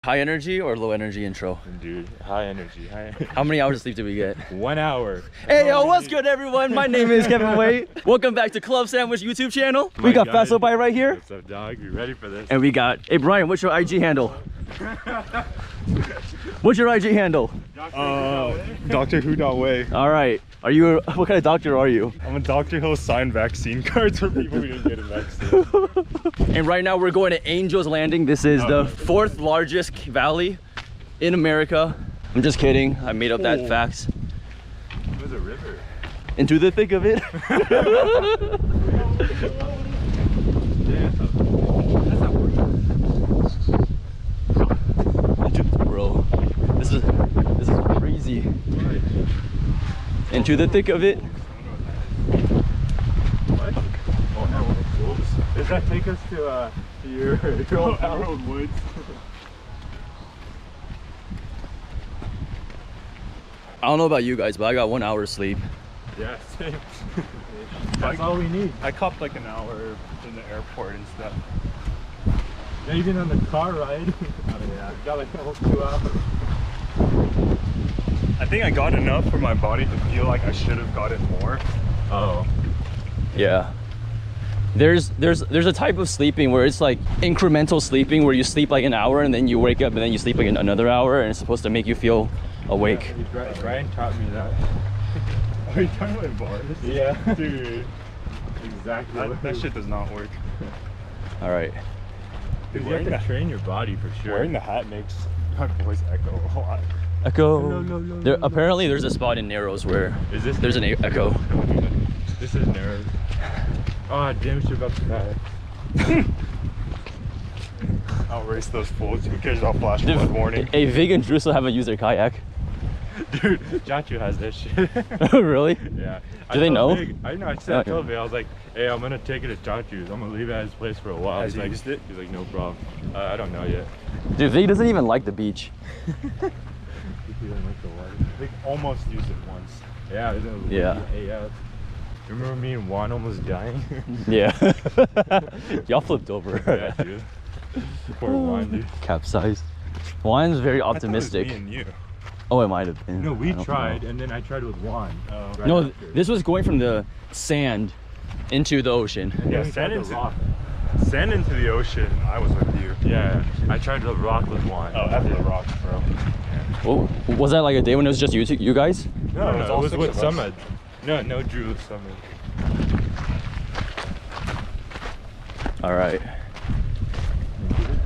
High energy or low energy intro? Dude, high energy. How many hours of sleep did we get? 1 hour. Hey, yo, what's good, everyone? My name is Kevin Wade. Welcome back to Club Sandwich YouTube channel. We got Faso Bite right here. What's up, dog? You ready for this? And we got, hey, Brian, what's your IG handle? What's your IG handle? Doctor Who.way. All right. Are you, what kind of doctor are you? I'm a doctor who'll sign vaccine cards for people who didn't get a vaccine. And right now we're going to Angel's Landing. This is the 4th largest valley in America. I'm just kidding. I made up that facts. There's a river. Into the thick of it. Bro, this is crazy. Into the thick of it. What? Oh no. Does that take us to your old woods? I don't know about you guys, but I got 1 hour of sleep. Yeah, same. That's all we need. I copped like an hour in the airport and stuff. Yeah, even on the car ride. Oh yeah, got like a whole 2 hours. I think I got enough for my body to feel like I should have gotten more. Oh. Yeah. There's a type of sleeping where it's like incremental sleeping, where you sleep like an hour and then you wake up and then you sleep like another hour, and it's supposed to make you feel awake. Yeah, Brian taught me that. Are you talking about bars? Yeah. Dude. Exactly. That shit does not work. All right. Dude, you have to train your body for sure. Wearing the hat makes my voice echo a lot. Echo. No. Apparently there's a spot in Narrows where there's an echo. This is Narrows. Oh, damn shit about the kayak. I'll race those fools because I'll flash flood warning. A Vig and Drew still haven't used their kayak. Dude, Jachu has this shit. Really? Yeah. Do they know? I know. I told Vig, I was like, hey, I'm gonna take it to Jachu's. I'm gonna leave it at his place for a while. Has he used it? He's like, no problem. I don't know yet. Dude, Vig doesn't even like the beach. He didn't like the water. Vig almost used it once. Yeah. Yeah. Remember me and Juan almost dying? Yeah. Y'all flipped over. Yeah, dude. Poor Juan, dude. Capsized. Juan's very optimistic. I thought it was me and you. Oh, it might have been. No, we tried, and then I tried with Juan. Right no, after. this was going from the sand into the ocean. Yeah, sand into the ocean. I was with you. Yeah, I tried the rock with Juan. Oh, after the rocks, bro. Yeah. Well, was that like a day when it was just you guys? No, it was with Summit. No, Drew with Summit. All right.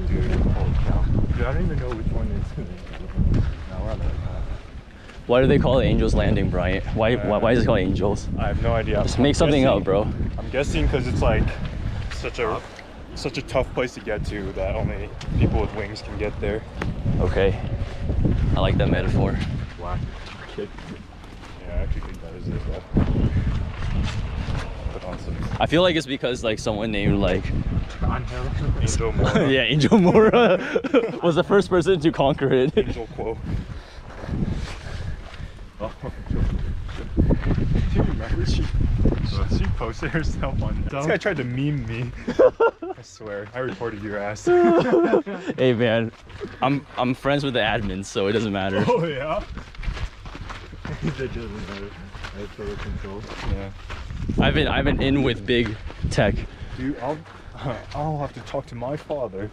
Dude, holy cow. Dude, I don't even know which one is. Why do they call it Angel's Landing, Brian? Why is it called Angels? I have no idea. Just make something up, bro. I'm guessing because it's like such a tough place to get to that only people with wings can get there. Okay. I like that metaphor. Wow. Kid. Yeah, I actually think that is it. Put on some. I feel like it's because like someone named like Angel Mora. Yeah, Angel Mora was the first person to conquer it. Angel Quo. Oh. Do you remember she posted herself on this guy tried to meme me. I swear, I reported your ass. Hey man, I'm friends with the admins, so it doesn't matter. Oh yeah? That doesn't matter. I have total control. Yeah. I've been in with big tech. Dude, I'll have to talk to my father.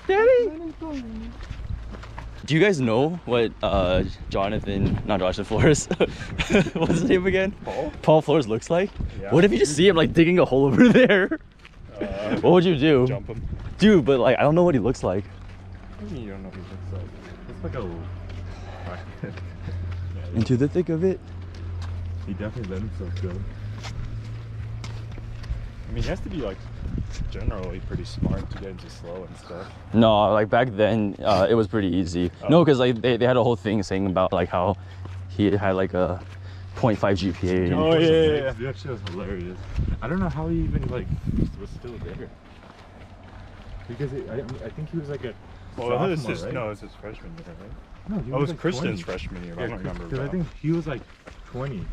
Daddy. Do you guys know what not Jonathan Flores, what's his name again? Paul Flores looks like? Yeah. What if you just see him like digging a hole over there? What would you do? Jump him. Dude, but like I don't know what he looks like. What do you mean you don't know what he looks like? It's like a... Into the thick of it. He definitely let himself go. I mean, he has to be like generally pretty smart to get into slow and stuff. No, like back then it was pretty easy. Oh. No, because like they had a whole thing saying about like how he had like a 0.5 GPA. Oh yeah. That shit was hilarious. I don't know how he even like was still there. Because I think he was like a sophomore, this is his freshman year, right? No, he was like Kristen's 20. Freshman year. Yeah, I don't remember. Because I think he was like 20.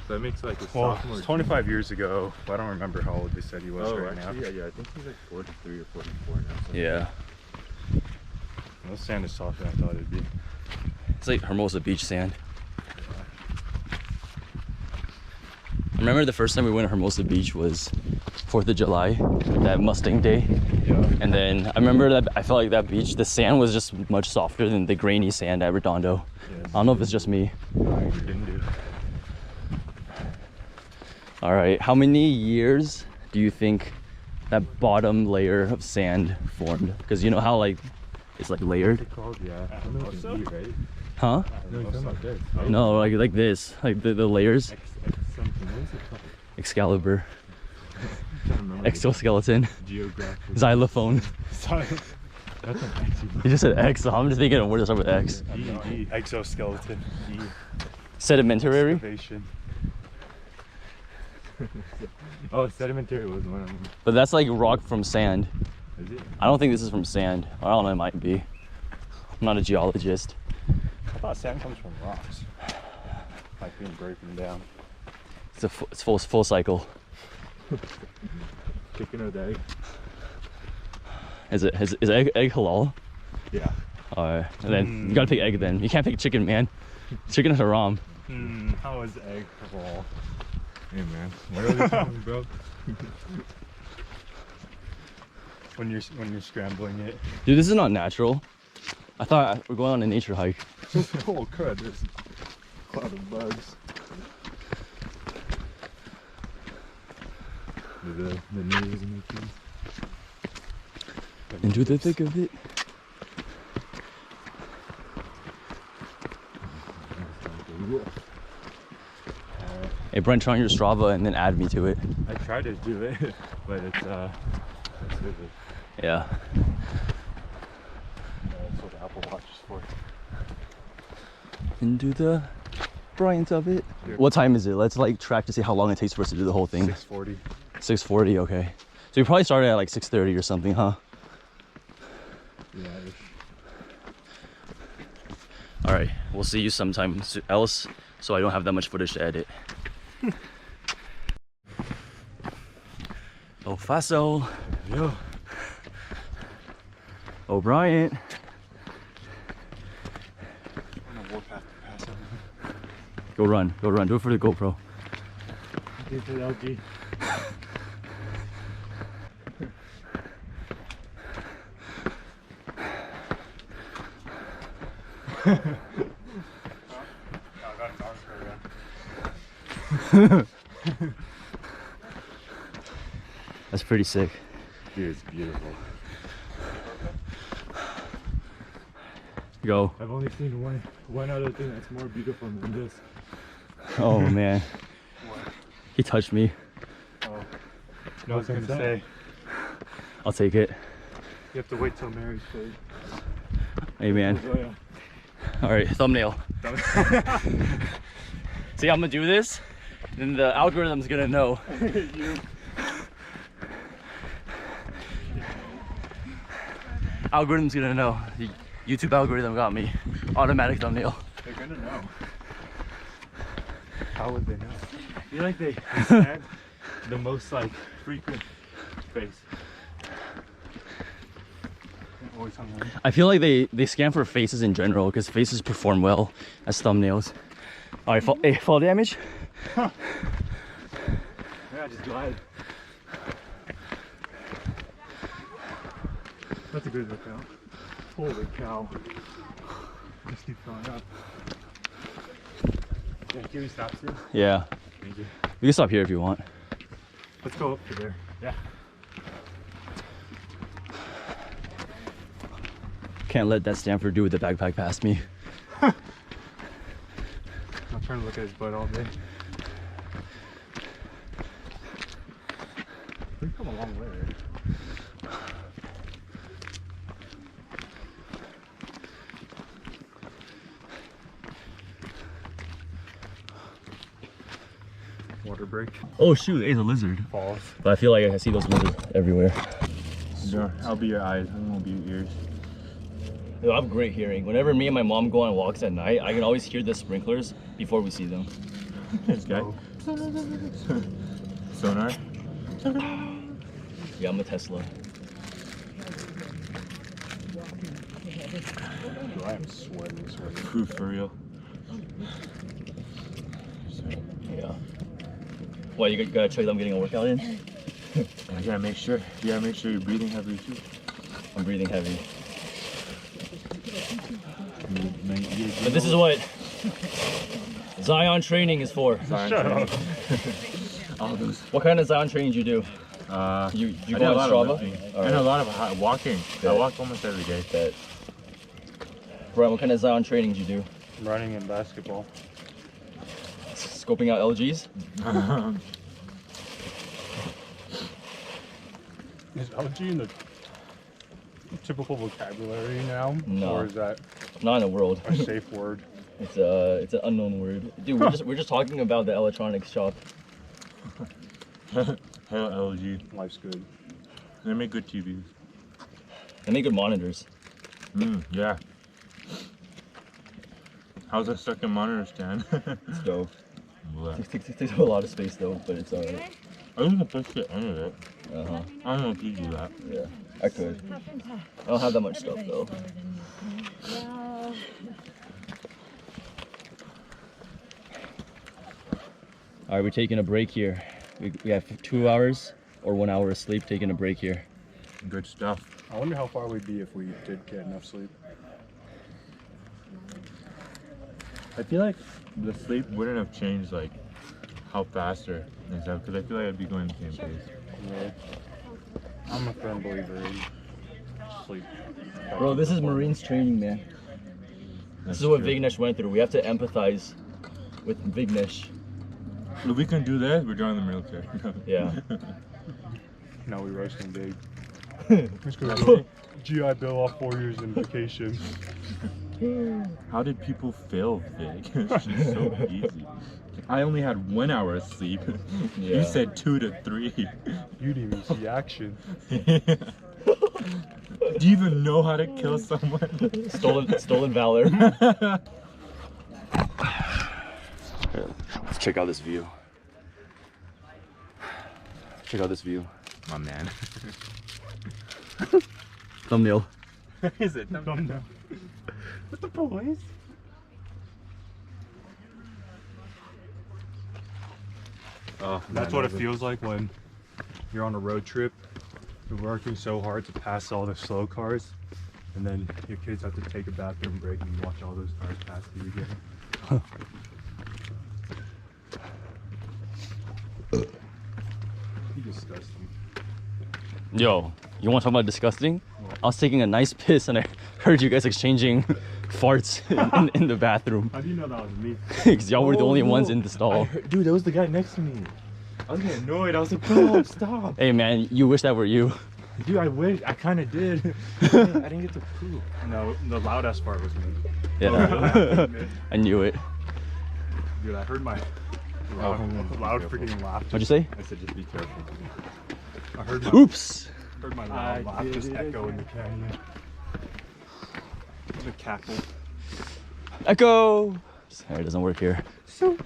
So that makes like a sophomore. 25 years ago. I don't remember how old they said he was right now. Yeah, I think he's like 43 or 44 now. So. Yeah. No sand is softer than I thought it'd be. It's like Hermosa Beach sand. I remember the first time we went to Hermosa Beach was 4th of July, that Mustang Day. Yeah. And then I remember that I felt like that beach, the sand was just much softer than the grainy sand at Redondo. Yes. I don't know if it's just me. All right, how many years do you think that bottom layer of sand formed? Because you know how like it's like layered? What's it called? Yeah. I don't know if it's E, right? Huh? No, it's not this. No, like this, like the layers. Something. What is it called? Excalibur, I'm trying to remember. exoskeleton, Geographic. Xylophone. Sorry. That's an X. You just said X, so I'm just thinking of where to start with X. E. Exoskeleton. E. Sedimentary. Excavation. Oh, sedimentary was one of them. But that's like rock from sand. Is it? I don't think this is from sand. I don't know, it might be. I'm not a geologist. I thought sand comes from rocks. Like being broken down. It's full cycle. Chicken or the egg? Is egg halal? Yeah. Alright, and then you gotta pick egg then. You can't pick chicken, man. Chicken is haram. How is egg halal? Hey man, what are they talking, bro? When you're scrambling it. Dude, this is not natural. I thought we're going on a nature hike. Oh crud, there's a cloud of bugs. The natives and the trees. Into the thick of it. Hey Brent, try on your Strava and then add me to it. I tried to do it, but it's vivid. Yeah. That's what the Apple Watch is for. Into the brilliance of it. What time is it? Let's like track to see how long it takes for us to do the whole thing. 6:40. 6:40, okay. So you probably started at like 6:30 or something, huh? Yeah. All right, we'll see you sometime else, so I don't have that much footage to edit. Oh, Faso. Yo. O'Brien. I'm gonna warp past the pass. Go run, do it for the GoPro. Do it for the LG. That's pretty sick. Dude, it's beautiful. Go. I've only seen one other thing that's more beautiful than this. Oh man. What? He touched me. Oh. No, I was gonna say, I'll take it. you have to wait till marriage phase. Hey man. Oh, yeah. All right, thumbnail. See, I'm gonna do this, then the algorithm's gonna know. You. Algorithm's gonna know. The YouTube algorithm got me. Automatic thumbnail. They're gonna know. How would they know? I feel like they scan the most like frequent face. Always hungry. I feel like they scan for faces in general because faces perform well as thumbnails. All right, fall damage. Huh. Yeah, just glide. That's a good lookout. Holy cow. Just keep going up. Yeah, can we stop soon? Yeah. Thank you. We can stop here if you want. Let's go up to there. Yeah. Can't let that Stanford dude with the backpack past me. I'm trying to look at his butt all day. We've come a long way. Water break. Oh shoot, there's a lizard. Falls. But I feel like I see those lizards everywhere. No, I'll be your eyes. I won't be your ears. Yo, I have great hearing. Whenever me and my mom go on walks at night, I can always hear the sprinklers before we see them. This guy. Sonar? Yeah, I'm a Tesla. Dude, I am sweating. For real. Yeah. Why, you gotta check that I'm getting a workout in? You gotta make sure you're breathing heavy too. I'm breathing heavy. But this is what Zion training is for. Shut up. All those. What kind of Zion training do you do? You I go do on a lot of Strava? lifting. Alright. And a lot of walking. Yeah. I walk almost every day. Bet. Brian, what kind of Zion training do you do? Running and basketball. Scoping out LGs? Is LG in the typical vocabulary now? No. Or is that Not in the world. a safe word? It's an unknown word. Dude, we're just talking about the electronics shop. Hell, LG. Life's good. They make good TVs. They make good monitors. Yeah. How's that second monitor stand? It's dope. Bleh. It takes a lot of space though, but it's alright. I don't know if I fit any of it. Uh-huh. I don't know if you do that. Yeah, I could. I don't have that much stuff though. Alright, we're taking a break here. We have 2 hours or 1 hour of sleep, taking a break here. Good stuff. I wonder how far we'd be if we did get enough sleep. I feel like the sleep wouldn't have changed like how faster and stuff because I feel like I'd be going the same pace. Yeah. I'm a firm believer in sleep. Bro, this is Marines training, man. This is what Vignesh went through. We have to empathize with Vignesh. If we can do this, we're joining the military. Yeah. Now we roasting big. Let's go. GI Bill off 4 years in vacation. How did people fail Vig? It's just so easy. I only had 1 hour of sleep. Yeah. You said 2 to 3. You didn't even see action. Do you even know how to kill someone? Stolen valor. Let's check out this view. Check out this view. My man. Thumbnail. Is it? Come down. With the boys. Oh, That's what it feels like when you're on a road trip. You're working so hard to pass all the slow cars, and then your kids have to take a bathroom break and watch all those cars pass you again. Disgusting. Yo, you want to talk about disgusting? I was taking a nice piss and I heard you guys exchanging farts in the bathroom. How do you know that was me? Because y'all were the only ones in the stall. Dude, that was the guy next to me. I was getting annoyed. I was like, bro, stop. Hey man, you wish that were you. Dude, I wish. I kind of did. I didn't get to poop. No, the loud ass part was me. Yeah. I knew it. Dude, I heard my loud freaking laugh. What'd you say? I said, just be careful. I heard my, Oops. heard my loud laugh just echo in the canyon. The cackle. Echo. Sorry, it doesn't work here. So.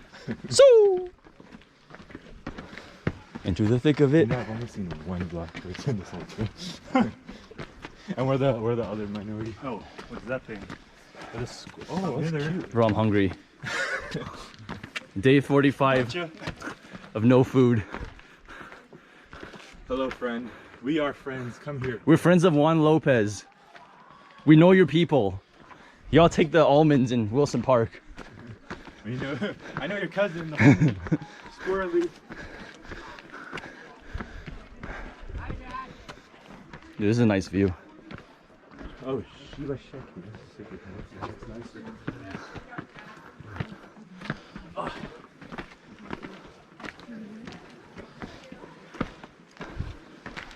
Into the thick of You it. know, I've only seen one black person this whole trip. And we're the other minority. Oh, what's that thing? Oh, that's cute. Bro, I'm hungry. Day 45 of no food. Hello, friend. We are friends. Come here. We're friends of Juan Lopez. We know your people. Y'all take the almonds in Wilson Park. You know, I know your cousin. Squirrely. Dude, this is a nice view. Oh, Shiva Sheki. That's nicer.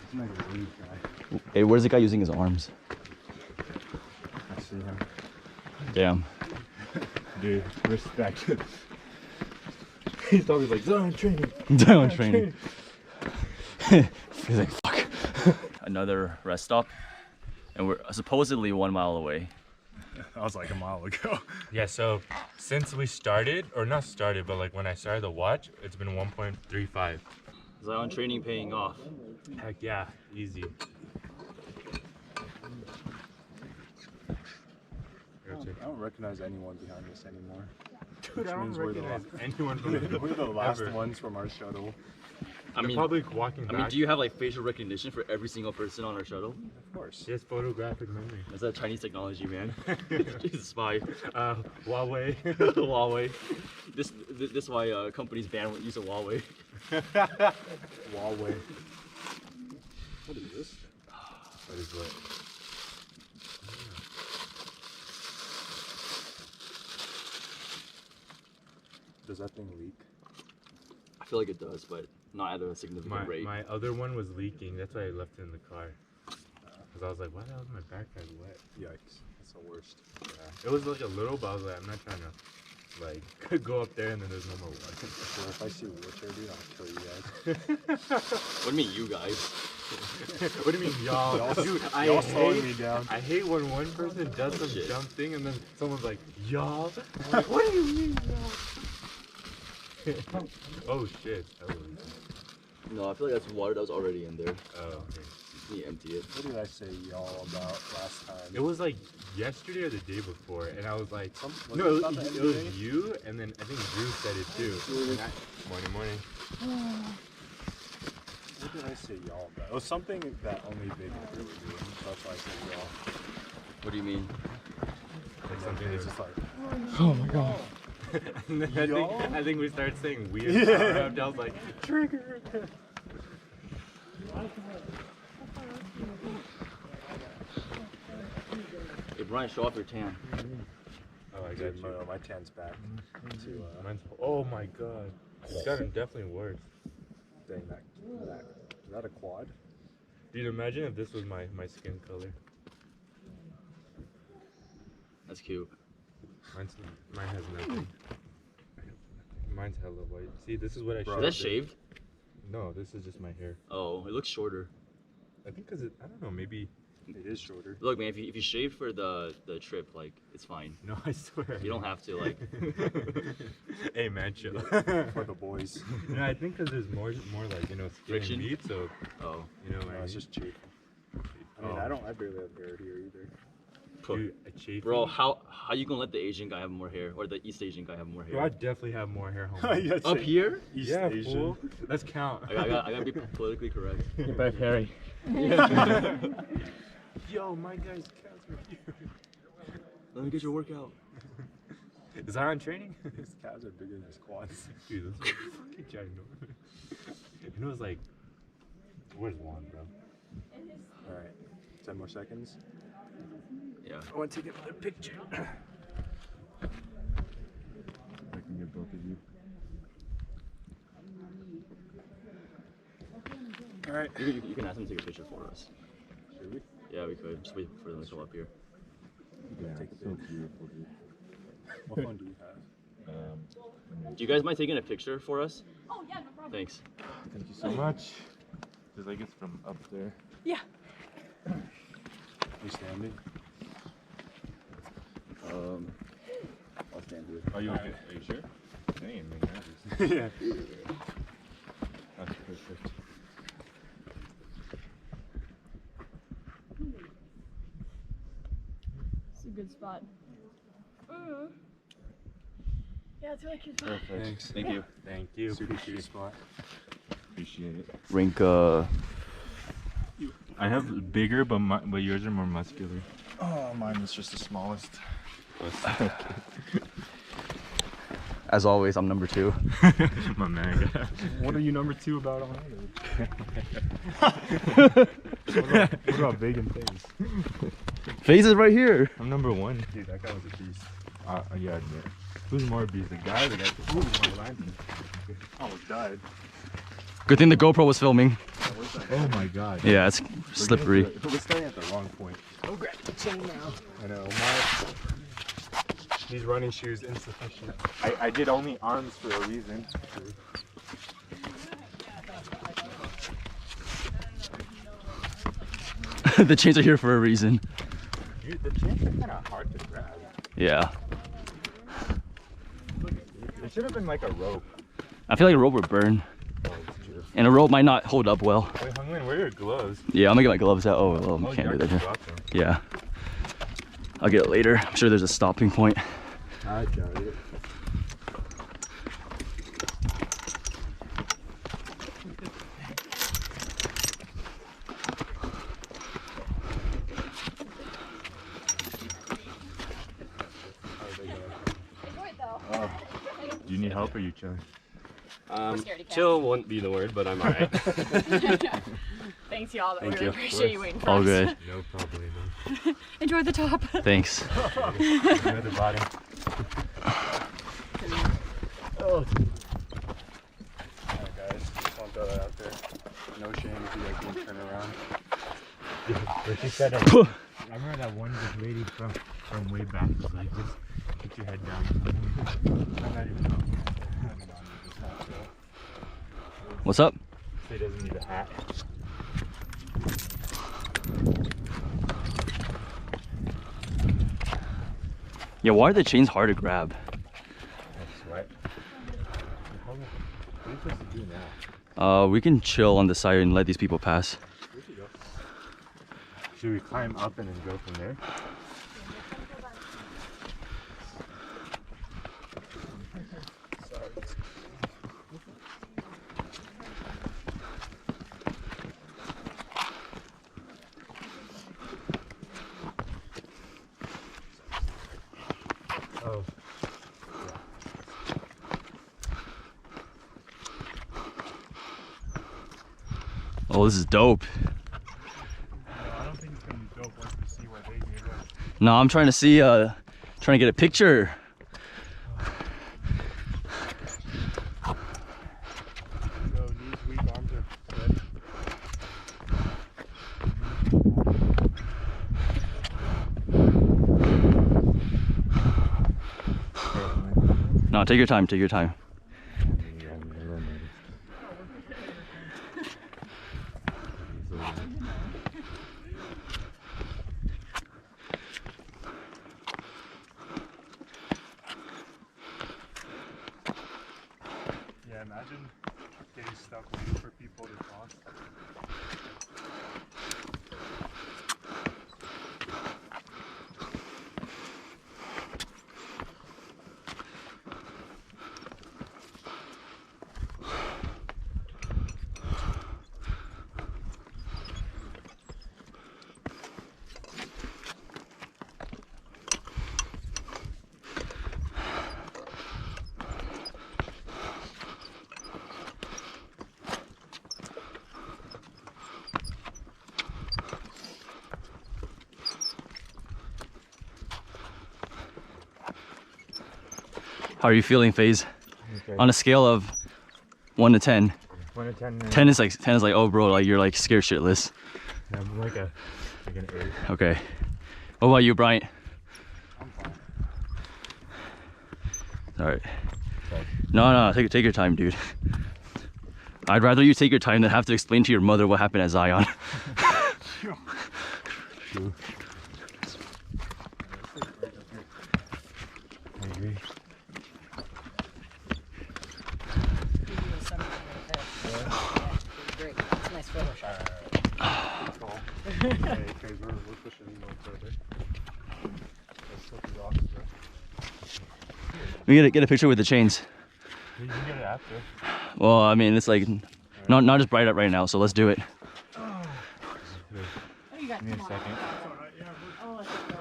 It's like a weed guy. Hey, where's the guy using his arms? I see him. Damn. Dude, respect. He's always like, Zion training. Down training. He's like, fuck. Another rest stop. And we're supposedly 1 mile away. I was like a mile ago. Yeah, so since we started, or not started, but like when I started the watch, it's been 1.35. Zion training paying off. Heck yeah, easy. I don't recognize anyone behind us anymore. Dude, I don't recognize anyone from We're the last ever. ones from our shuttle. I mean, Probably walking back. do you have like facial recognition for every single person on our shuttle? Of course. Yes, photographic memory. That's that Chinese technology, man. Jesus, spy. Huawei. Huawei. This why companies ban use of Huawei. Huawei. What is this? What is what? Does that thing leak? I feel like it does, but not at a significant rate. My other one was leaking. That's why I left it in the car. Because I was like, why the hell is my backpack wet? Yikes. That's the worst. Yeah. It was like a little, but I was like, I'm not trying to like go up there and then there's no more water. Or if I see wheelchair, dude, I'll kill you guys. What do you mean, you guys? What do you mean, y'all? Dude, Y'all slowing me down. I hate when one person does some Shit. dumb thing and then someone's like, y'all? I'm like, what do you mean, y'all? Oh shit. That was No, I feel like that's water that was already in there. oh, okay. You need to empty it. What did I say y'all about last time? It was like yesterday or the day before, and I was like, Was no, it about the it was NBA? you, and then I think Drew said it too. And morning. What did I say y'all about? It was something that only Big and Drew were doing. So that's why I said y'all. What do you mean? Like And something it's that's just like, Oh my god. and then I think we started saying weird Yeah. stuff. I was like, trigger. Hey Brian, show off your tan. Oh, I got dude, you. my tan's back. To, Mine's, oh my god. It's gotten definitely worse. dang, is that a quad? Dude, imagine if this was my skin color. That's cute. Mine has nothing. Mine's hella white. See, this is what I Bro, should Is that shaved? No, this is just my hair. Oh, it looks shorter. I think because I don't know, maybe. It is shorter. Look, man, if you shave for the trip, like, it's fine. No, I swear. You don't have to, like. Hey, man, chill. For the boys. No, I think because there's more like, you know, skin Friction? and meat, so, Oh. you know what No, I mean? it's just cheap. I mean, Oh. I barely have hair here either. Dude, a chafing? Bro, how you gonna let the Asian guy have more hair, or the East Asian guy have more Bro, I hair? definitely have more hair, homie. Yeah, Up here? East Yeah, Asian. fool. Let's count. I gotta be politically correct. You're both hairy. Yo, my guy's calves are huge. Let me get your workout. Is that on training? His calves are bigger than his quads. Dude, this is fucking ginormous. You know, it's like, where's Juan, bro? Alright, 10 more seconds. Yeah. I want to take another picture. I can get both of you. Alright. You can ask him to take a picture for us. Should we? Yeah, we could. Just wait for them to show up here. Yeah, take a so pic. beautiful, dude. What phone do you have? Do you guys mind taking a picture for us? Oh, yeah, no problem. Thanks. Thank you so much. Because I guess from up there. Yeah. You standing? I'll stand here. Are you okay? Are you sure? Damn, man. Yeah. That's perfect. It's a good spot. Yeah, it's a really cute spot. Perfect. Thanks. Thank you. Thank you. Super cute spot. Appreciate it. Rank, I have bigger, but yours are more muscular. Oh, mine is just the smallest. as always, I'm number 2. My man. What are you number 2 about on others? What about big and face? Face is right here. I'm number 1. Dude, that guy was a beast. Yeah, admit. Who's more beast? The guy or the guy? Ooh, my line. Almost died. Good thing the GoPro was filming. Oh my god. Yeah, it's slippery. We're starting at the wrong point. Oh, grab the chain now. I know. These running shoes insufficient. I did only arms for a reason. The chains are here for a reason. Dude, the chains are kind of hard to grab. Yeah. It should have been like a rope. I feel like a rope would burn. Oh, it's true. And a rope might not hold up well. Wait, Hungmin, where are your gloves? Yeah, I'm gonna get my gloves out. Oh, well, Oh, can't do you that here. dropped them. Yeah. I'll get it later. I'm sure there's a stopping point. I doubt it. Do you need help or are you chilling? Chill wouldn't be the word, but I'm alright. Thanks, y'all. Thank We really you. appreciate you waiting for All us. good. No problem. Enjoy the top. Thanks. Enjoy the bottom. Oh. Alright guys, just want to throw that out there. No shame if you guys want to turn around. But she said I remember that one lady from way back was like, just put your head down. I'm not even on this hat, so. What's up? He doesn't need a hat. Yeah, why are the chains hard to grab? I sweat. What are you supposed to do now? We can chill on the side and let these people pass. Should we climb up and then go from there? Oh. Oh, this is dope. I don't think it's gonna be dope once we see what they do. No, I'm trying to see, trying to get a picture. So knees weak, arms are ready. No, take your time, take your time. Yeah, imagine getting stuck waiting for people to cross. How are you feeling, FaZe? Okay. On a scale of 1 to 10. 1 to 10. 10 is like oh bro, like you're like scared shitless. I'm like an 8. Okay. What about you, Bryant? I'm fine. All right. Okay. No, take your time, dude. I'd rather you take your time than have to explain to your mother what happened at Zion. True. I agree. Great. That's a nice photo shot. Let's go. Hey, guys, we're pushing no further. Let's flip the rocks, bro. We get a picture with the chains. You can get it after. Well, I mean, it's like not just bright up right now, so let's do it. Oh, you got Give me a second. Oh, let's go.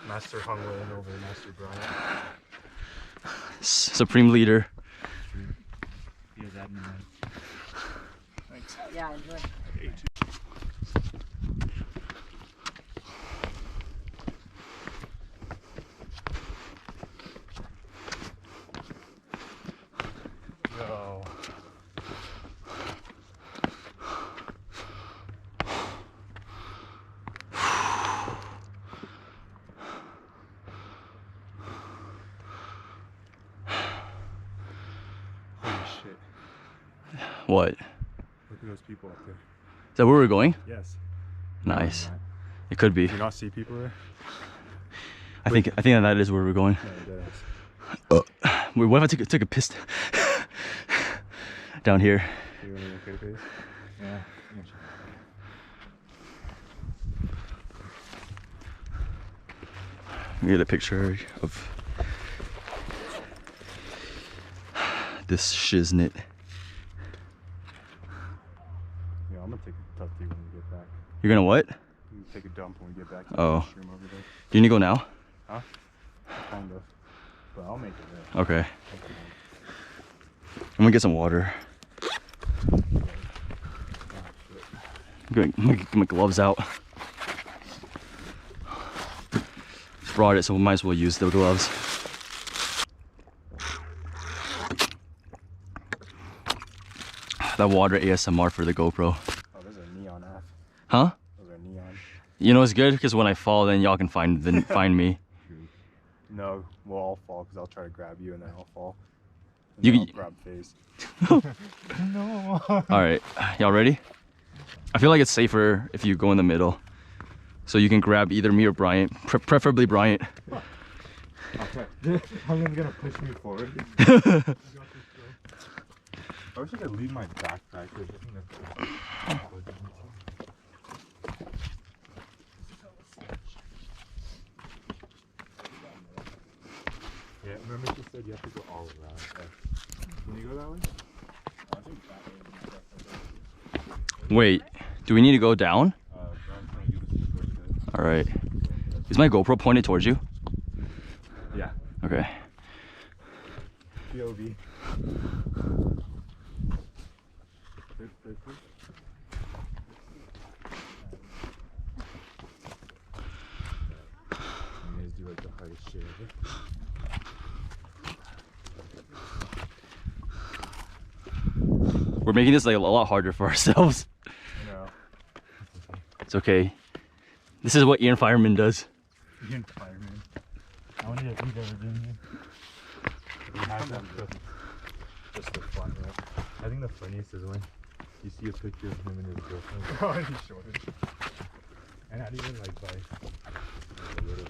Master Hungway over Master Brian. Supreme leader. He has admin rights. Thanks. Yeah, enjoy. Yo. Holy shit. What? Is Look at those people up there. that where we're going? Yes. Nice. It could be. Do you not see people there? I think that is where we're going. Wait, what if I took a piss down here? You want to look at this? Yeah. Get a picture of this shiznit. Yeah, I'm gonna take a tough tea when we get back. You're gonna what? We can take a dump when we get back to Oh. the restroom over there. Do you need to go now? Huh? Kind of. But I'll make it there. Okay. I'm gonna get some water. I'm gonna get my gloves out. Brought it, so we might as well use the gloves. That water ASMR for the GoPro. Oh, those are neon off. Huh? Those are neon. You know it's good because when I fall, then y'all can find me. No, we'll all fall because I'll try to grab you and then I'll fall. And You then can- I'll grab face. No. All right, y'all ready? I feel like it's safer if you go in the middle, so you can grab either me or Bryant, preferably Bryant. Hungan's gonna push me forward. I wish I could leave my backpack here. Yeah, remember she said you have to go all around. Can you go that way? Wait, do we need to go down? Brian's gonna give us the shortcut. All right. Is my GoPro pointed towards you? Yeah. Okay. POV. You guys do like the hardest shit ever. We're making this like a lot harder for ourselves. No. It's okay. This is what Ian Fireman does. Ian Fireman. I wonder if we've ever been here. We have them just the fun, right? I think the funniest is when you see a picture of him and his girlfriend. Oh, he's short. And not even like by a little.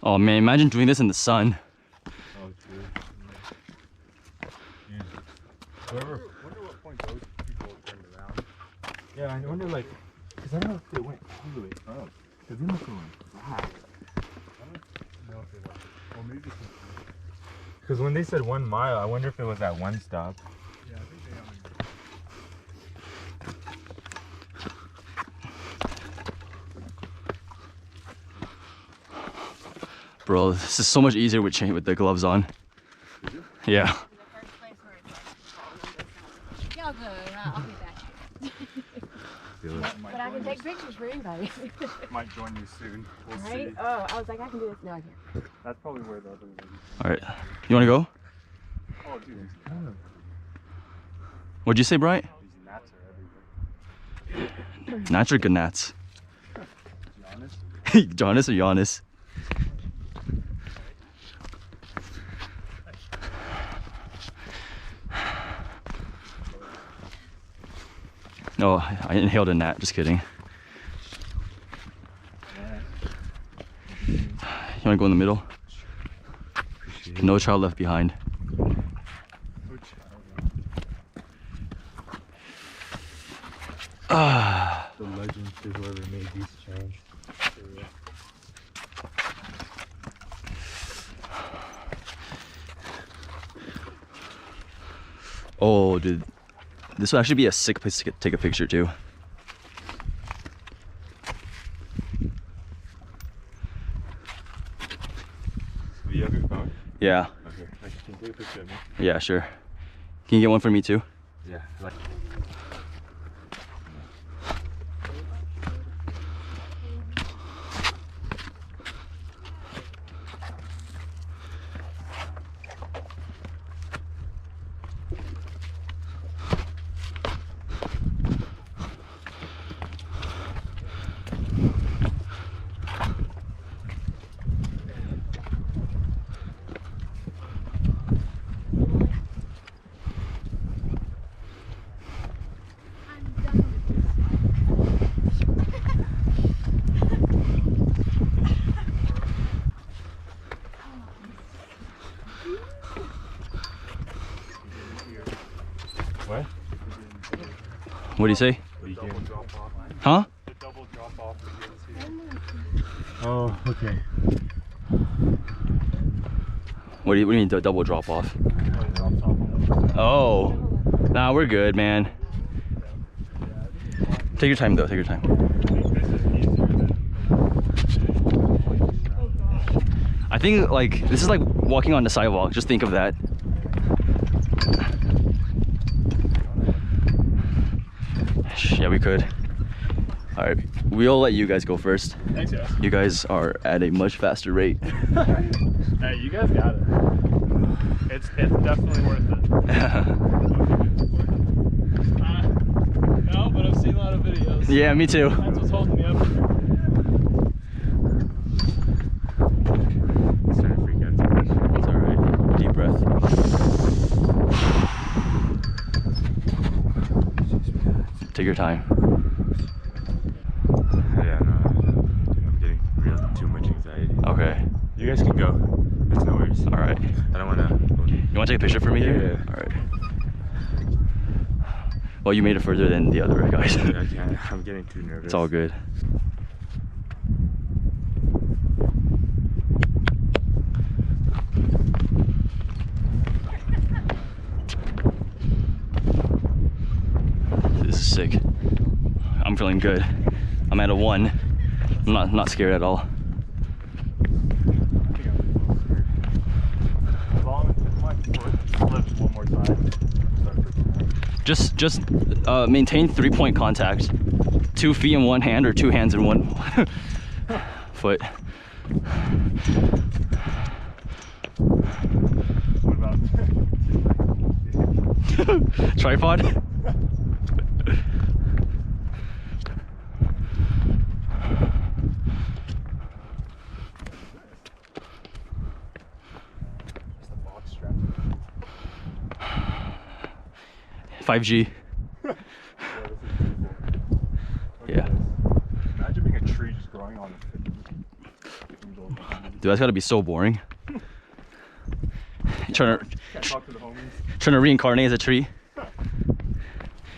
Oh man, imagine doing this in the sun. Oh, true. Yeah. Whoever. Wonder what point those people turned around. Yeah, I wonder like, cause I don't know if they went all the way up. Cause they must have went back. I don't know if they went. Well, maybe. Cause when they said 1 mile, I wonder if it was at one stop. Yeah, I think they only. Bro, this is so much easier with the gloves on. Yeah. Y'all go. I'll be back. But I can take pictures for anybody. Might join you soon. We'll Right? see. Oh, I was like, I can do this. No, I can't. That's probably where the other lady. All right. You want to go? Oh, dude. What'd you say, Bryant? These gnats are everywhere. Gnats or gnats? Giannis? Jonas or Giannis? No, I inhaled a gnat. Just kidding. You want to go in the middle? No child left behind. Ah. The legend is whoever made these chains. Oh, dude. This would actually be a sick place to take a picture too. Do you have your phone? Yeah. Okay. Can you take a picture of me? Yeah, sure. Can you get one for me too? Yeah. Like. What? What do you say? What are you getting? Huh? The double drop off. Oh, okay. What do you mean the double drop off? Oh, nah, we're good, man. Take your time though. Take your time. I think like this is like walking on the sidewalk. Just think of that. Yeah, we could. All right, we'll let you guys go first. Thanks, guys. You guys are at a much faster rate. Hey, you guys got it. It's definitely worth it. No, but I've seen a lot of videos. Yeah, me too. That's what's holding me up. Starting to freak out too much. It's all right. Deep breath. Take your time. Yeah, no, I'm getting real too much anxiety. Okay. You guys can go. It's no worries. All right. I don't want to. You want to take a picture for me here? Yeah. All right. Well, you made it further than the other guys. I can't. I'm getting too nervous. It's all good. This is sick. I'm feeling good. I'm at a 1. I'm not scared at all. Lift one more time. Just maintain 3-point contact. 2 feet in one hand or 2 hands in one foot. What about Tripod? the box strap? 5G. Yeah. Imagine being a tree just growing on the Dude, that's gotta be so boring. Trying Can't talk to the homies. to reincarnate as a tree.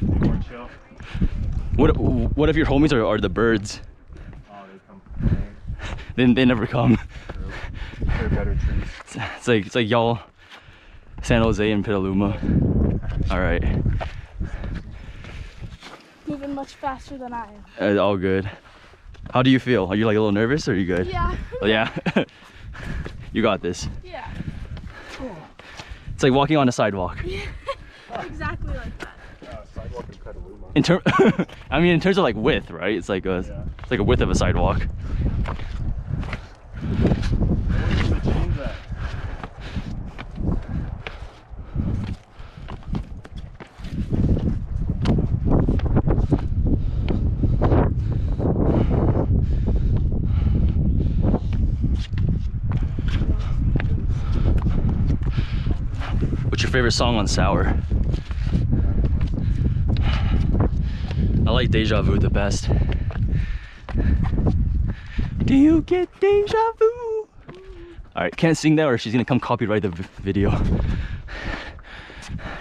More chill. What if your homies are the birds? Oh, they come. Then they never come. They're better trees. It's like y'all, San Jose and Petaluma. All right, Moving much faster than I am. all good. How do you feel? Are you like a little nervous or are you good? Yeah. Oh, yeah. You got this. Yeah. It's like walking on a sidewalk. Exactly like that. Sidewalk in Petaluma. In term, I mean, in terms of like width, right? It's like a width of a sidewalk. What's your favorite song on Sour? I like Deja Vu the best. Do you get deja vu? Alright, can't sing that or she's gonna come copyright the video.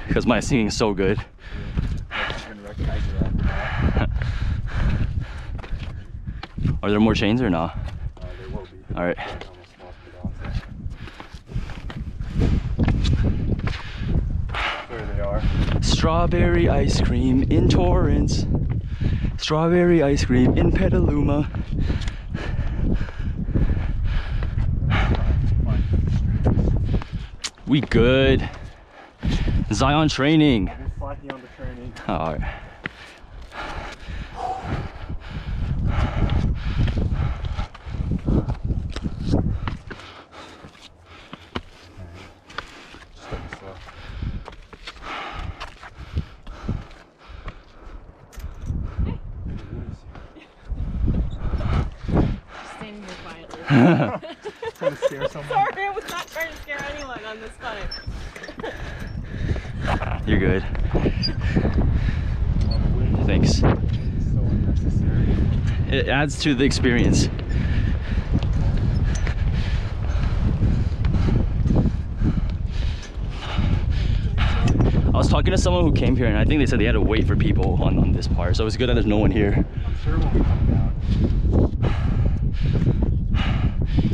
Because my singing is so good. Are there more chains or not? There will be. Alright. There they are. Strawberry ice cream in Torrance. Strawberry ice cream in Petaluma. We good. Zion training. I've been slacking on the training. All right. Just let me slow. Standing here quietly. Trying to scare someone. Sorry, I was not trying to scare anyone on this time. You're good. Thanks. So unnecessary. It adds to the experience. I was talking to someone who came here, and I think they said they had to wait for people on this part. So it's good that there's no one here. I'm sure when we come down.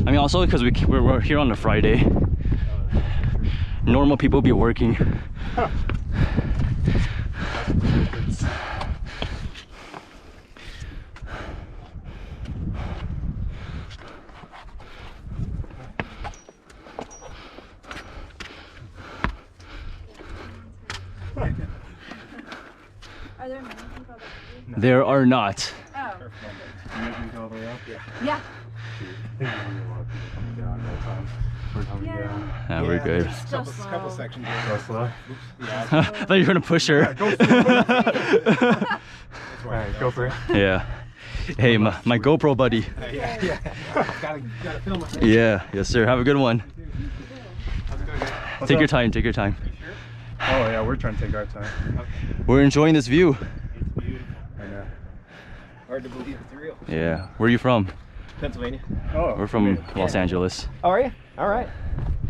I mean, also because we're here on a Friday. Normal people be working. Are there many people that do? There are not. Oh. You guys can go all the way up? Yeah. There's a lot of people coming down all the time. We're coming down. We're good. Just Couple slow. sections. Go slow. I thought you were gonna push her. Alright, go for it. Yeah. Hey, my GoPro buddy. Yeah. Gotta film it. Yeah. Yes, sir. Have a good one. What's Take your up? time. Take your time. Oh yeah, we're trying to take our time. We're enjoying this view. I know. Hard to believe it's real. Yeah. Where are you from? Pennsylvania. Oh, We're from Los Angeles. Oh, are you? All right.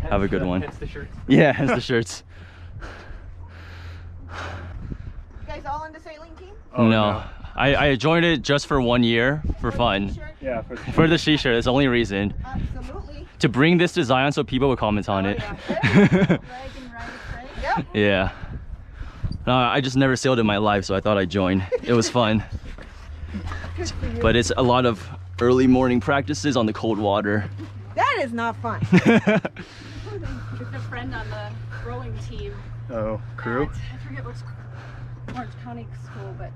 Have a good one. Hence the shirt. Yeah, hence the shirts. You guys all in the sailing team? Oh, No. I joined it just for 1 year for fun. Shirt? Yeah, For the t-shirt, that's the only reason. Absolutely. To bring this design so people would comment on it. Rag and rice, right? Yep. Yeah. No, I just never sailed in my life, so I thought I'd join. It was fun. But it's a lot of early morning practices on the cold water. That is not fun. Just a friend on the rowing team. Oh, crew? I forget which Orange County school, but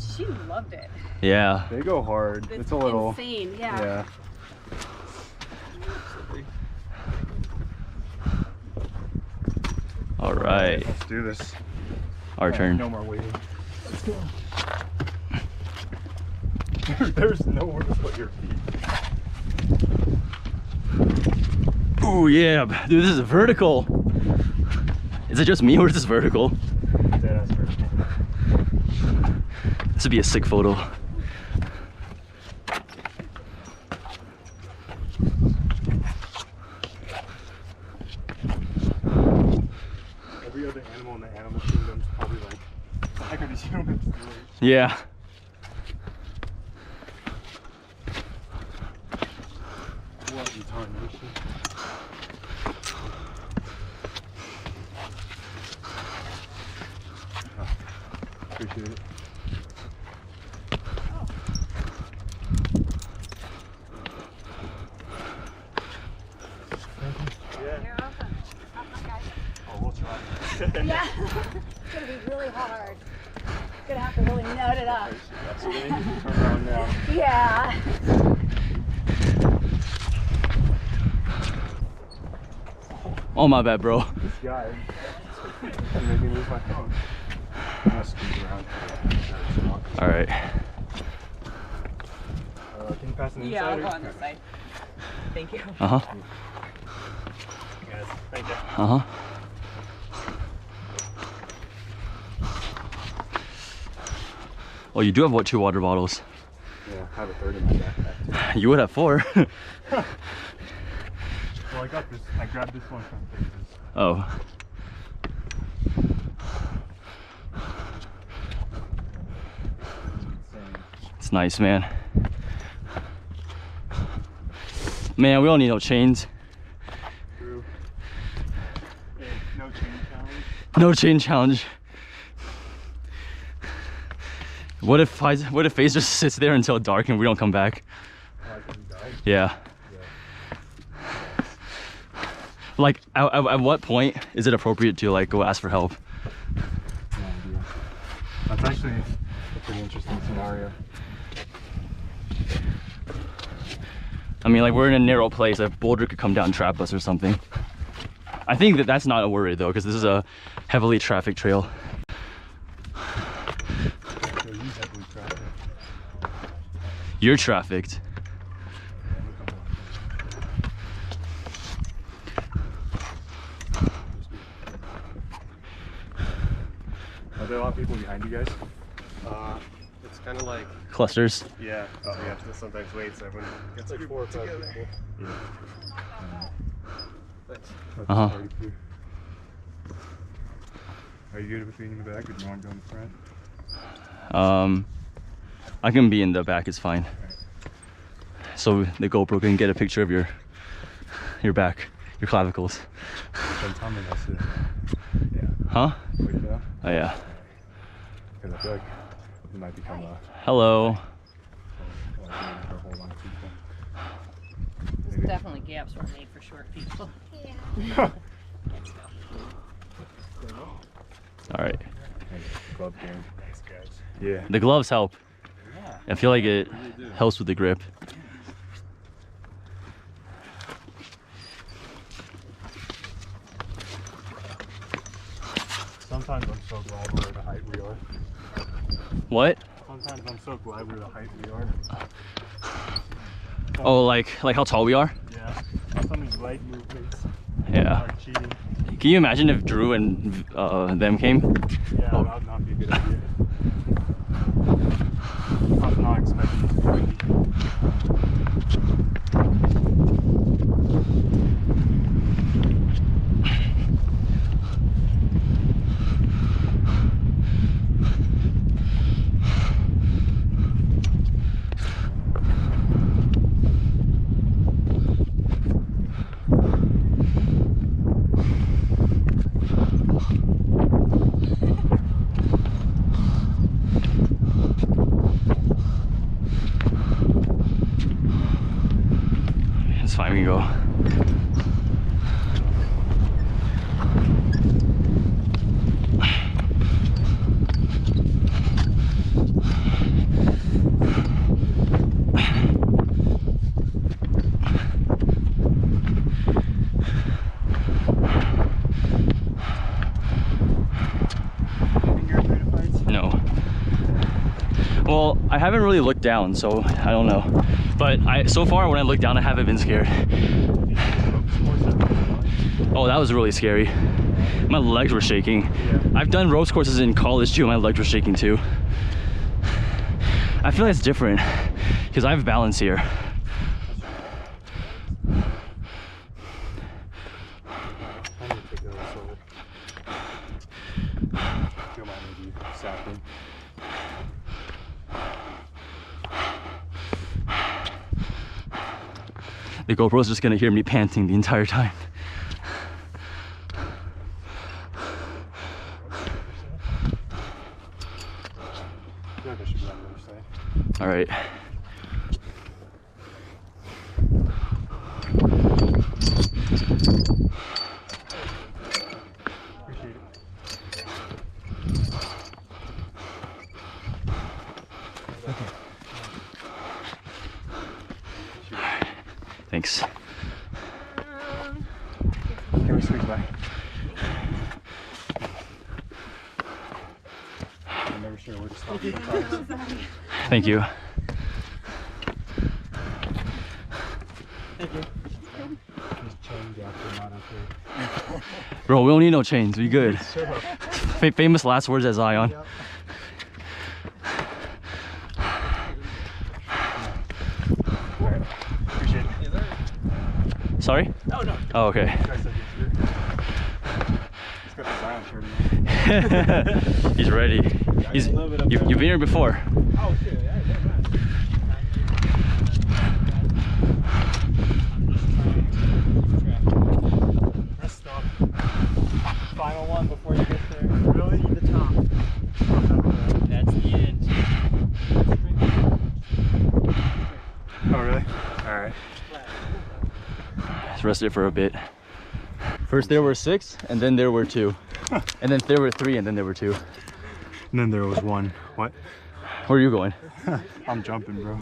she loved it. Yeah. They go hard. It's a little. insane. Yeah. Yeah. All right. Let's do this. Our turn. No more waiting. Let's go. There's nowhere to put your feet. Ooh, yeah. Dude, this is vertical. Is it just me or is this vertical? Deadass vertical. This would be a sick photo. Every other animal in the animal kingdom is probably like, what the heck are these humans doing? Yeah. What in tarnation? Appreciate it. You're welcome. Oh, we'll try. Yeah. It's gonna be really hard. Gonna have to really nut it up. Turn around now. Yeah. Oh, my bad, bro. This guy is making me lose my phone. I'm gonna squeeze around. All right. Can you pass an Yeah, I'll insider? go on this side. Thank you. Uh-huh. Yes, thank you. Uh-huh. Oh, you do have what, 2 water bottles? Yeah, I have a third in my backpack. You would have 4. Well, I got this. I grabbed this one from Faces. Oh. It's nice, man. Man, we don't need no chains. True. Hey, no chain challenge. No chain challenge. What if FaZe just sits there until dark and we don't come back? Oh, I can die. Yeah. Like, at what point is it appropriate to like go ask for help? No idea. That's actually a pretty interesting scenario. I mean, like, we're in a narrow place. A boulder could come down and trap us or something. I think that's not a worry though, because this is a heavily trafficked trail. So you heavily trafficked. You're trafficked. Are there a lot of people behind you guys? It's kind of like, Clusters. yeah, we have to sometimes wait, so everyone gets like 4 or 5 people. That's Uh-huh. party food. Are you good with being in the back, or do you want to go in the front? I can be in the back, it's fine. So the GoPro can get a picture of your back, your clavicles. Don't tell me that's it. Yeah. Huh? Wait, no? Oh yeah. Because I feel like it might become a... Hello. There's definitely gaps were made for short people. All right. Glove game. Thanks, guys. Yeah. The gloves help. I feel like it helps with the grip. Sometimes I'm so glad we're the height we are. What? Sometimes I'm so glad we're the height we are. Oh, like how tall we are? Yeah. Some of these leg movements Yeah. are cheating. Can you imagine if Drew and them came? Yeah, that would not be a good idea. I was not expecting it to be windy. It's fine, we can go. No. Well, I haven't really looked down, so I don't know. But so far when I look down, I haven't been scared. Oh, that was really scary. My legs were shaking. I've done ropes courses in college too, and my legs were shaking too. I feel like it's different because I have balance here. The GoPro is just gonna hear me panting the entire time. All right. Thanks. Can we switch back? I'm never sure where to stop the cars. Thank you. Thank you. This chain gap are not okay. Bro, we don't need no chains. We good. Famous last words as Zion. Yep. Appreciate it. Sorry? Oh, no. Oh, okay. He's got the Zion shirt on. He's ready. You've been here before. Oh, shit. Yeah, Rest stop. Final one before you get there. Really? the top. That's the end. Oh, really? All right. Let's rest it for a bit. First there were 6, and then there were 2. And then there were 3, and then there were 2. And then there was 1. What? Where are you going? I'm jumping, bro.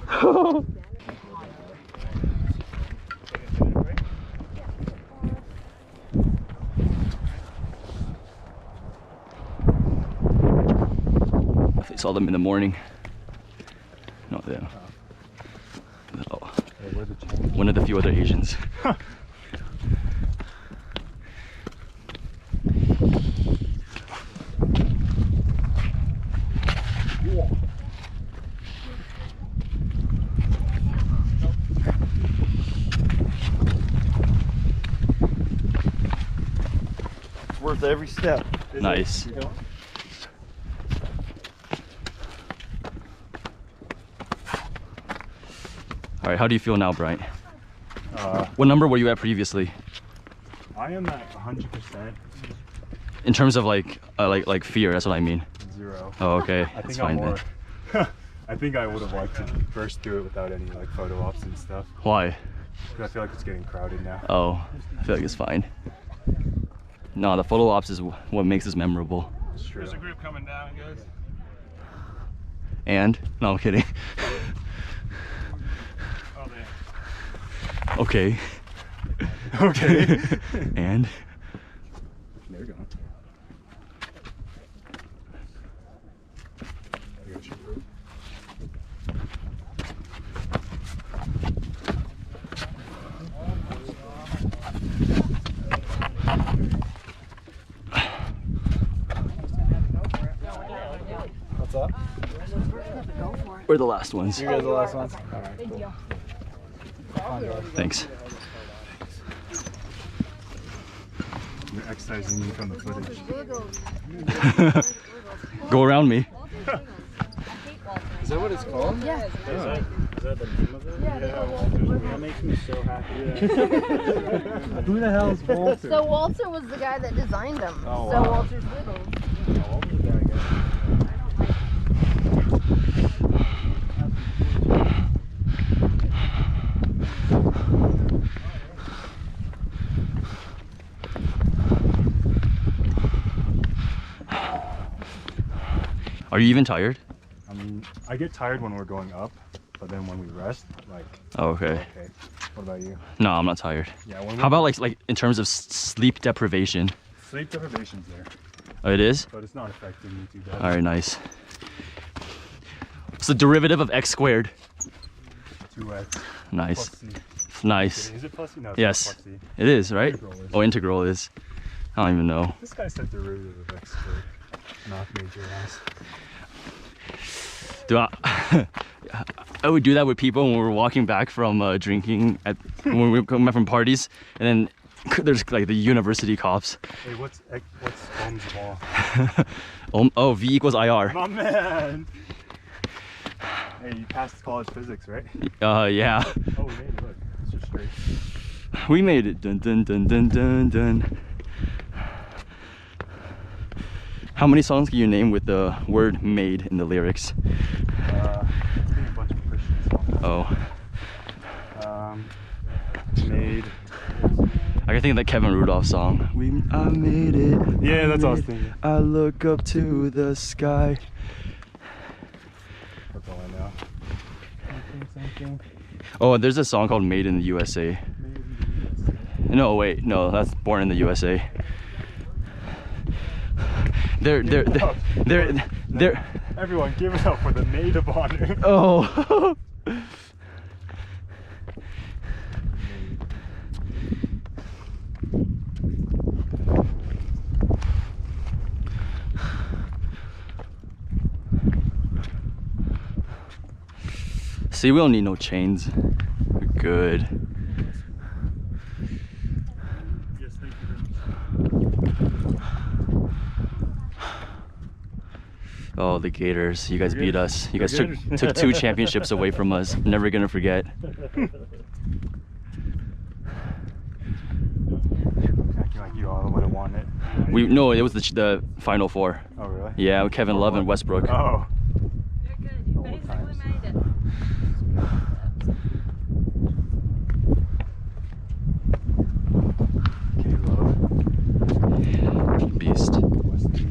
I saw them in the morning. Not them. Oh. One of the few other Asians. It's worth every step. Nice. All right, how do you feel now, Bryant? What number were you at previously? I am at 100%. In terms of like fear, that's what I mean. 0. Oh, okay. I That's think I'm fine more. then. I think I would have liked to burst through it without any like photo ops and stuff. Why? Because I feel like it's getting crowded now. Oh, I feel like it's fine. No, the photo ops is what makes this memorable. It's true. There's a group coming down, guys. And? No, I'm kidding. Oh, man. Okay. Okay. And? They're gone. I got you. What's up? We're the last ones. You guys are the last ones? Alright, cool. Thanks. You're excising me from the footage. Go around me. Is that what it's called? Yeah. Is that the name of it? That makes me so happy. Who the hell is Walter? So Walter was the guy that designed them. Oh, So wow. Walter's Wiggles. Are you even tired? I mean, I get tired when we're going up, but then when we rest, like, Oh, okay. okay. What about you? No, I'm not tired. Yeah. When How about like in terms of sleep deprivation? sleep deprivation's there, Oh, it is? but it's not affecting me too bad. All right, nice. What's the derivative of x squared? 2x. Nice. Plus C. Nice. Is it plus C? No, it's Yes. not plus C. It is, right? Integral is. Oh, integral is. I don't even know. This guy said derivative of x squared. Not major ass. Do I would do that with people when we were walking back from drinking when we were coming back from parties, and then there's like the university cops. Hey, what's Ohm's law? Oh, V equals IR. My man. Hey, you passed college physics, right? Yeah. Oh, hey, look, it's just straight. We made it. Dun dun dun dun dun dun. How many songs can you name with the word "made" in the lyrics? I think a bunch of Christian songs. Oh, Made. I can think of that Kevin Rudolph song. I made it. Yeah, that's what I was thinking. I look up to the sky. That's all I know. Something. Oh, there's a song called "Made in the USA." No, wait, no, that's "Born in the USA." They're. Everyone, give it up for the maid of honor. Oh. See, we don't need no chains. We're good. Yes, thank you. Oh, the Gators. You guys beat us. You guys took 2 championships away from us. Never gonna forget. Acting like you all would have won it. No, it was the Final Four. Oh, really? Yeah, with Kevin Love and Westbrook. Oh. You're good. You Old basically times. made it. K-Love. Beast.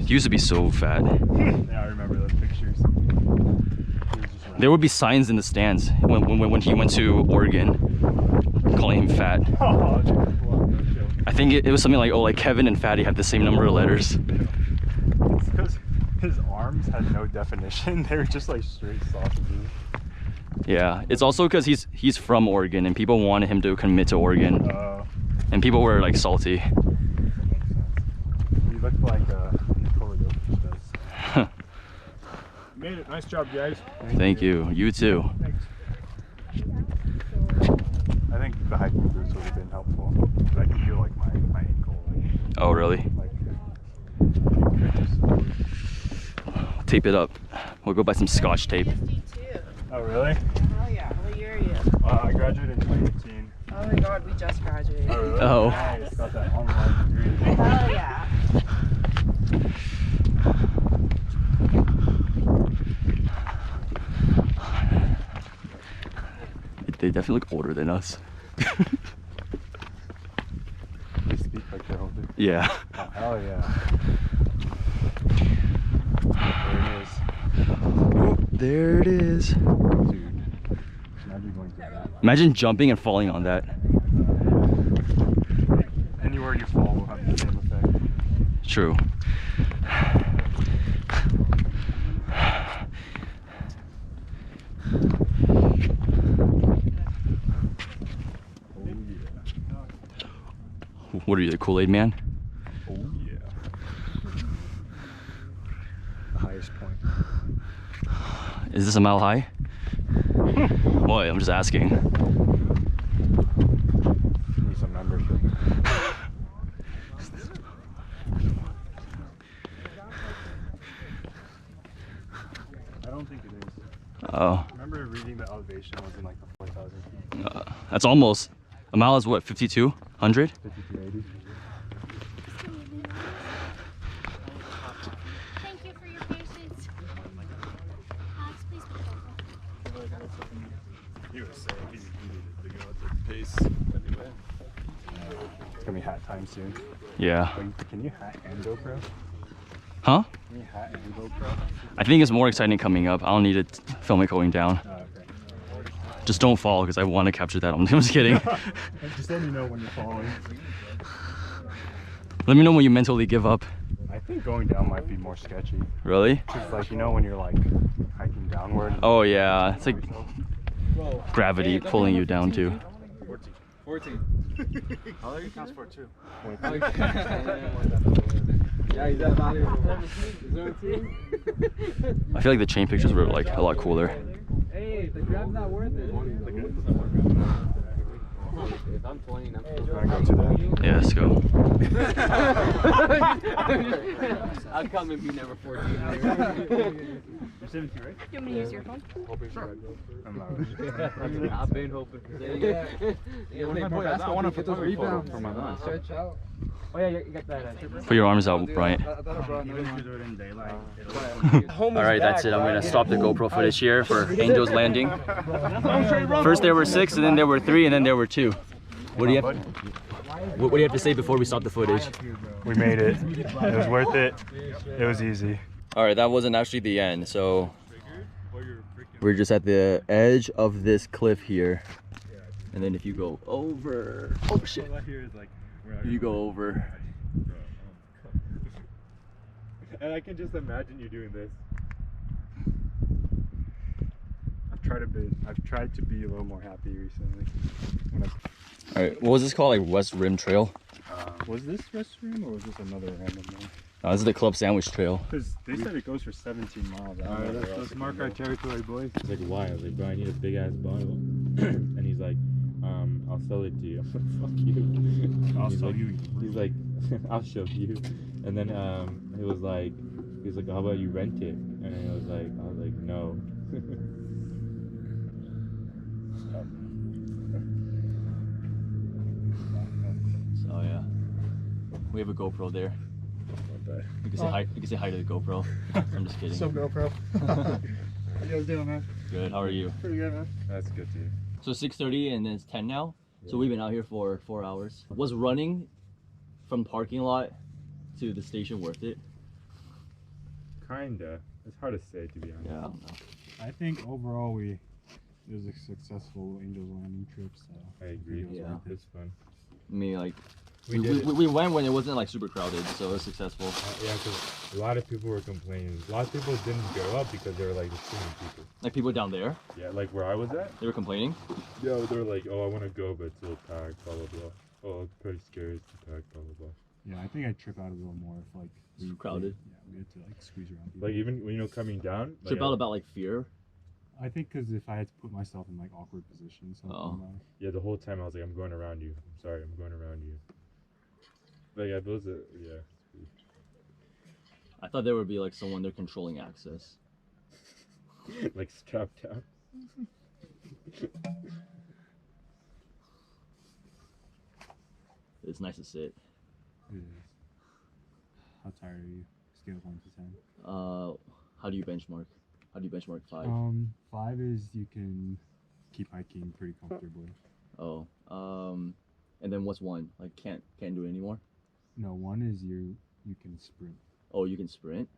He used to be so fat. Yeah, I remember those pictures. He was just There would be signs in the stands when he went to Oregon calling him fat. Oh, dude, what? No joke. I think it was something like, oh, like Kevin and Fatty have the same number of letters. It's because his arms had no definition. They were just like straight sausages. Yeah, it's also because he's from Oregon and people wanted him to commit to Oregon, and people were like salty. That makes sense. He looked like Nikola Jokic does. Made it. Nice job, guys. Thank you. You too. Thanks. I think the hiking boots would have been helpful. But I can feel like my ankle. Oh, really? Like tape it up. We'll go buy some scotch tape. Oh, really? Hell yeah. What year are you? I graduated in 2018. Oh my god, we just graduated. Oh, really? Oh. Nice. Got that online degree. Hell yeah. They definitely look older than us. They speak like they're older. Yeah. Oh, hell yeah. There it is. There it is. Dude, imagine going through that. Imagine jumping and falling on that. Anywhere you fall will have the same effect. True. What are you, the Kool-Aid man? Oh yeah. The highest point. Is this a mile high? Boy, I'm just asking. Need some membership. I don't think it is. Oh, I remember reading the elevation was in like the 4,000 feet. that's almost. A mile is what, 5,200? 5280. Thank you for your patience. Alex, please be careful. He was saying he needed to go at the pace anyway. It's gonna be hat time soon. Yeah. Wait, can you hat and GoPro? Huh? Can you hat and GoPro? I think it's more exciting coming up. I don't need to film it going down. Oh, okay. Just don't fall because I want to capture that. I'm just kidding. Just let me know when you're falling. Let me know when you mentally give up. I think going down might be more sketchy. Really? Cause like, you know, when you're like hiking downward. Oh yeah, it's like gravity pulling you down too. 14. How are you counts for 2? Yeah, he's that valuable. I feel like the chain pictures were like a lot cooler. Hey, the grab's not worth it. If I'm 20 and I'm supposed Wanna go to that? Yeah, let's go. I'll come and be number 14. You're 17, right? You want me to use your phone? Sure. I'm not. I've been hoping for that. I want to put the rebound for my lunch. Stretch out. Oh yeah, you got that. Put your arms out, Bryant. Even if you do it in daylight. Alright, that's it. I'm gonna stop the GoPro footage here for Angel's Landing. First there were 6, and then there were 3, and then there were 2. What do you have? What do you have to say before we stop the footage? We made it. It was worth it. It was easy. Alright, that wasn't actually the end. So we're just at the edge of this cliff here. And then if you go over, oh shit. You go over. And I can just imagine you doing this. I've tried to be a little more happy recently. Alright, what was this called? Like West Rim Trail? Was this restroom or was this another random one? No, this is the Club Sandwich Trail. Because they said it goes for 17 miles. Alright, let's mark our territory, boys. It's like, why? I was like, bro, I need a big ass bottle. And he's like, I'll sell it to you. I'm like, fuck you. I'll He's sell like- you. He's like, I'll show you. And then he was like, how about you rent it? And I was like, no. So yeah, we have a GoPro there. You can say hi. You can say hi to the GoPro. I'm just kidding. GoPro. How you guys doing, man? Good. How are you? Pretty good, man. That's good, dude. So 6:30 and then it's 10 now. So we've been out here for 4 hours. Was running from parking lot to the station worth it? Kinda. It's hard to say, to be honest. Yeah, I don't know. I think overall it was a successful Angel's Landing trip, so. I agree. Yeah. It's fun. I mean, like We did it. we went when it wasn't like super crowded, so it was successful. Yeah, because a lot of people were complaining. A lot of people didn't go up because they were like, there's too many people. Like people down there, Yeah, like where I was at. they were complaining. Yeah, they were like, oh, I want to go, but it's a little packed, blah, blah, blah. Oh, it's pretty scary, it's packed, blah, blah, blah. Yeah, I think I'd trip out a little more if like It's crowded. Yeah, we had to like squeeze around people. Like, even when, coming down. Trip like, out about like fear. I think because if I had to put myself in like awkward positions. Oh. Yeah, the whole time I was like, I'm going around you. I'm sorry, I'm going around you. Like, I was, yeah. I thought there would be like someone there controlling access. Like strapped down. It's nice to sit. It is. How tired are you? Scale of 1 to 10. How do you benchmark? How do you benchmark 5? 5 is you can keep hiking pretty comfortably. Oh, and then what's 1? Like can't do it anymore? No, 1 is you can sprint. Oh, you can sprint.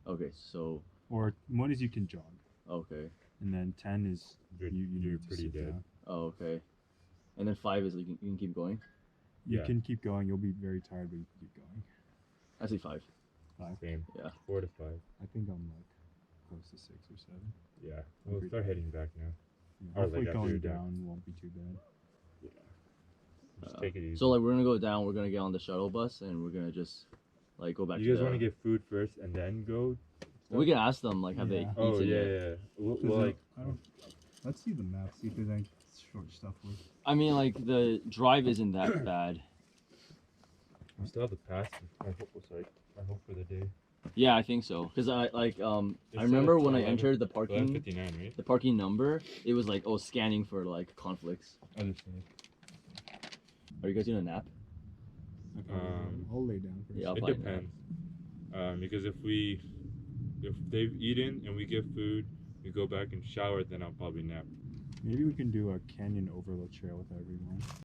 Okay, so Or 1 is you can jog. okay. And then 10 is You're need to pretty sit dead. down. Oh, okay. And then 5 is like you can keep going. You Yeah. can keep going. You'll be very tired, but you can keep going. I say 5. 5. Same. Yeah. 4 to 5. I think I'm like close to 6 or 7. Yeah. We'll start heading back now. Yeah, Or, hopefully like, after going you're done. down won't be too bad. Yeah. Just take it easy. So like we're gonna go down. We're gonna get on the shuttle bus and we're gonna just like go back. You to guys the... want to get food first and then go? We can ask them like have Yeah. they eaten Oh yeah, yet? yeah. Well, like I don't. Let's see the map. See if there's any short stuff. I mean like the drive isn't that bad. we still have the pass. I hope for the day. Yeah, I think so. Cause I like It I said remember it's when I 11 entered the parking 11:59, right? the parking number, it was like scanning for like conflicts. Understand. Are you guys gonna nap? I'll lay down first. Yeah, I'll It probably nap. depends. Because if they've eaten and we get food, we go back and shower, then I'll probably nap. Maybe we can do a canyon overlook trail with everyone.